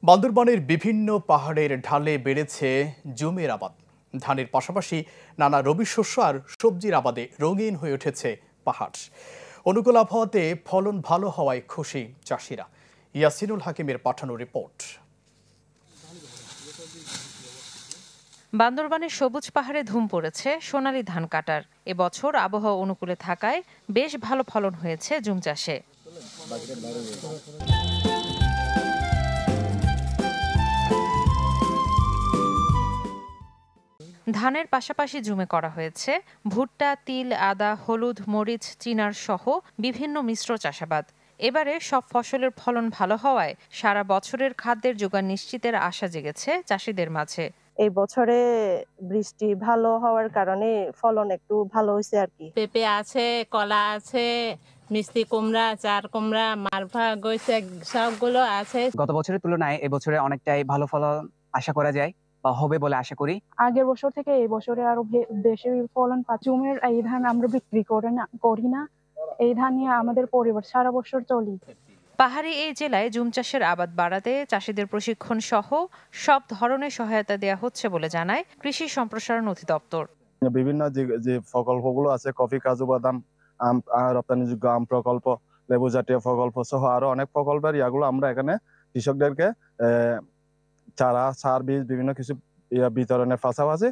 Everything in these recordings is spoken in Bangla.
বান্দরবানের বিভিন্ন পাহাড়ের ঢালে বেড়েছে জুমের আবাদ। ধানের পাশাপাশি নানা রবি শস্য আর সবজির আবাদে রঙিন হয়ে উঠেছে পাহাড়। অনুকূল আবহাওয়াতে ফলন ভালো হওয়ায় খুশি চাষিরা। ইয়াসিনুল হাকিমের পাঠানো রিপোর্ট। বান্দরবানের সবুজ পাহাড়ে ধুম পড়েছে সোনালী ধান কাটার। এবছর আবহাওয়া অনুকূলে থাকায় বেশ ভালো ফলন হয়েছে জুম চাষে। ধানের পাশাপাশি জুমে করা হয়েছে ভুট্টা, তিল, আদা, হলুদ, মরিচ, চিনার সহ বিভিন্ন মিশ্র চাষাবাদ। এবারে সব ফসলের ফলন ভালো হওয়ায় সারা বছরের খাদ্যের যোগান নিশ্চিতের আশা জেগেছে চাষিদের মাঝে। এই বছরে বৃষ্টি ভালো হওয়ার কারণে ফলন একটু ভালো হয়েছে আর কি। পেঁপে আছে, কলা আছে, মিষ্টি কুমড়া, চার কুমড়া, মালভা, গৈছে সবগুলো আছে। গত বছরের তুলনায় এবছরে অনেকটাই ভালো ফলন আশা করা যায় বা হবে বলে আশা করি। আগের বছর থেকে এই বছরে আরো বেশি ফলন পাচ্ছি। জুমের এই ধান আমরা বিক্রি করি না। এই ধান নিয়ে আমাদের পরিবার সারা বছর চলি। পাহাড়ি এই জেলায় জুম চাষের আবাদ বাড়াতে চাষিদের প্রশিক্ষণ সহ সব ধরনের সহায়তা দেওয়া হচ্ছে বলে জানায় কৃষি সম্প্রসারণ অধিদপ্তর। বিভিন্ন যে প্রকল্পগুলো আছে, কফি, কাজু বাদাম, রপ্তানিযোগ্য আম প্রকল্প, লেবু জাতীয় প্রকল্প সহ আরো অনেক প্রকল্পের ইয়াগুলো আমরা এখানে কৃষকদেরকে চারা, সার, বীজ বিভিন্ন কিছু বিতরণের পাশাপাশি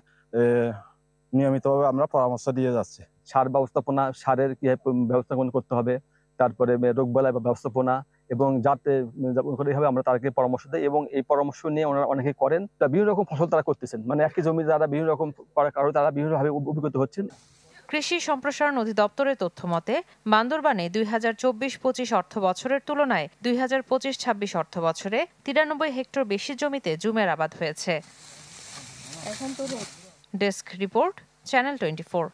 নিয়মিতভাবে আমরা পরামর্শ দিয়ে যাচ্ছি। সার ব্যবস্থাপনা, সারের ব্যবস্থাপনা করতে হবে, তারপরে রোগবালাই ব্যবস্থাপনা এবং যাতে এইভাবে আমরা তাদেরকে পরামর্শ দিই এবং এই পরামর্শ নিয়ে ওনারা অনেকে করেন। বিভিন্ন রকম ফসল তারা করতেছেন, মানে একই জমি যারা বিভিন্ন রকম করার কারণে তারা বিভিন্নভাবে অভিজ্ঞতা হচ্ছেন। কৃষি সম্প্রসারণ অধিদপ্তরের তথ্য মতে বান্দরবানে 2024-25 অর্থ বছরের তুলনায় 2025-26 অর্থ বছরে 93 হেক্টর বেশি জমিতে জুমের আবাদ হয়েছে। Desk report, channel 24।